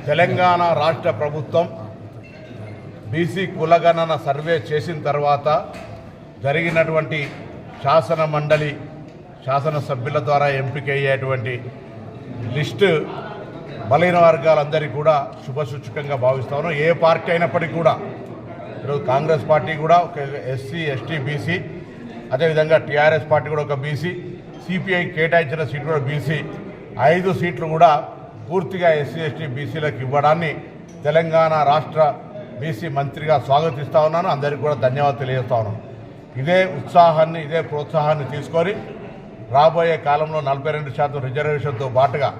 తెలంగాణ రాష్ట్ర ప్రభుత్వం బీసీ కులగణన సర్వే చేసిన తర్వాత జరిగినటువంటి శాసన మండలి శాసనసభ్యుల ద్వారా ఎంపికయ్యేటువంటి లిస్టు బలహీన వర్గాలందరికీ కూడా శుభసూచకంగా భావిస్తాను. ఏ పార్టీ అయినప్పటికీ కూడా ఈరోజు కాంగ్రెస్ పార్టీ కూడా ఒక ఎస్సీ ఎస్టీ బీసీ, అదేవిధంగా టీఆర్ఎస్ పార్టీ కూడా ఒక బీసీ, సిపిఐ కేటాయించిన సీట్లు కూడా బీసీ, 5 సీట్లు కూడా పూర్తిగా ఎస్సీ ఎస్టీ బీసీలకు ఇవ్వడాన్ని తెలంగాణ రాష్ట్ర బీసీ మంత్రిగా స్వాగతిస్తూ ఉన్నాను. అందరికీ కూడా ధన్యవాదాలు తెలియజేస్తా ఉన్నాను. ఇదే ఉత్సాహాన్ని ఇదే ప్రోత్సాహాన్ని తీసుకొని రాబోయే కాలంలో 42% రిజర్వేషన్తో పాటుగా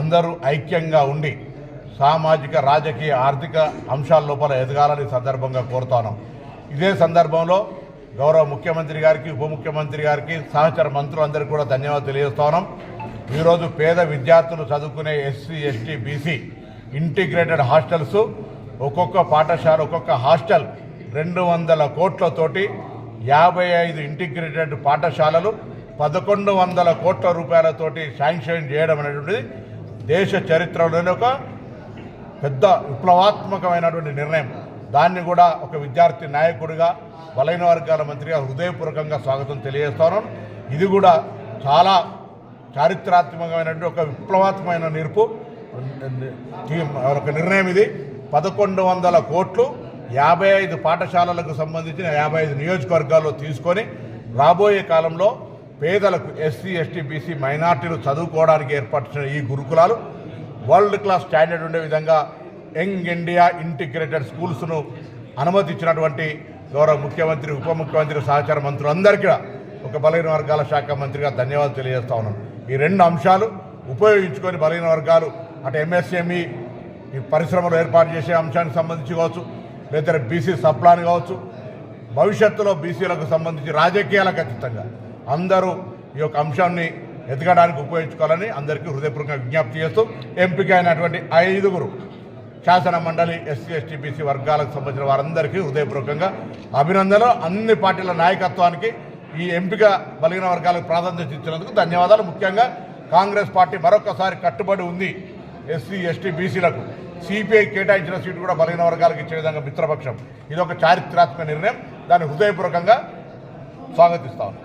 అందరూ ఐక్యంగా ఉండి సామాజిక రాజకీయ ఆర్థిక అంశాల లోపల ఎదగాలని సందర్భంగా కోరుతాను. ఇదే సందర్భంలో గౌరవ ముఖ్యమంత్రి గారికి, ఉప ముఖ్యమంత్రి గారికి, సహచర మంత్రులందరికీ కూడా ధన్యవాదాలు తెలియజేస్తా ఉన్నాం. ఈరోజు పేద విద్యార్థులు చదువుకునే SC ST BC integrated hostels, ఒక్కొక్క పాఠశాల ఒక్కొక్క హాస్టల్ 200 కోట్లతోటి 55 ఇంటిగ్రేటెడ్ పాఠశాలలు 1100 కోట్ల రూపాయలతోటి శాంక్షన్ చేయడం అనేటువంటిది దేశ చరిత్రలోనే ఒక పెద్ద విప్లవాత్మకమైనటువంటి నిర్ణయం. దాన్ని కూడా ఒక విద్యార్థి నాయకుడిగా, బలహీన వర్గాల మంత్రిగా హృదయపూర్వకంగా స్వాగతం తెలియజేస్తాను. ఇది కూడా చాలా చారిత్రాత్మకమైనటువంటి ఒక విప్లవాత్మకమైన ఒక నిర్ణయం. ఇది 1100 కోట్లు 55 పాఠశాలలకు సంబంధించిన 55 నియోజకవర్గాల్లో తీసుకొని రాబోయే కాలంలో పేదలకు ఎస్సీ ఎస్టీ బీసీ మైనార్టీలు చదువుకోవడానికి ఏర్పాటు చేసిన ఈ గురుకులాలు వరల్డ్ క్లాస్ స్టాండర్డ్ ఉండే విధంగా యంగ్ ఇండియా ఇంటిగ్రేటెడ్ స్కూల్స్ను అనుమతించినటువంటి గౌరవ ముఖ్యమంత్రి, ఉప ముఖ్యమంత్రి, సహచార మంత్రులందరికీ ఒక బలహీన వర్గాల శాఖ మంత్రిగా ధన్యవాదాలు తెలియజేస్తా ఉన్నాను. ఈ 2 అంశాలు ఉపయోగించుకొని బలహీన వర్గాలు అటు ఎంఎస్ఎంఈ ఈ పరిశ్రమలు ఏర్పాటు చేసే అంశానికి సంబంధించి కావచ్చు, లేదా బీసీ సప్లాన్ కావచ్చు, భవిష్యత్తులో బీసీలకు సంబంధించి రాజకీయాలకు అతీతంగా అందరూ ఈ యొక్క అంశాన్ని ఎదగడానికి ఉపయోగించుకోవాలని అందరికీ హృదయపూర్వకంగా విజ్ఞప్తి చేస్తూ ఎంపికైనటువంటి 5 శాసన మండలి ఎస్సీ ఎస్టీ బీసీ వర్గాలకు సంబంధించిన వారందరికీ హృదయపూర్వకంగా అభినందనలు. అన్ని పార్టీల నాయకత్వానికి ఈ ఎంపిక బలహీన వర్గాలకు ప్రాధాన్యత ఇచ్చినందుకు ధన్యవాదాలు. ముఖ్యంగా కాంగ్రెస్ పార్టీ మరొకసారి కట్టుబడి ఉంది ఎస్సీ ఎస్టీ బీసీలకు. సిపిఐ కేటాయించిన సీటు కూడా బలహీన వర్గాలకు ఇచ్చే విధంగా మిత్రపక్షం. ఇది ఒక చారిత్రాత్మక నిర్ణయం. దాన్ని హృదయపూర్వకంగా స్వాగతిస్తాను.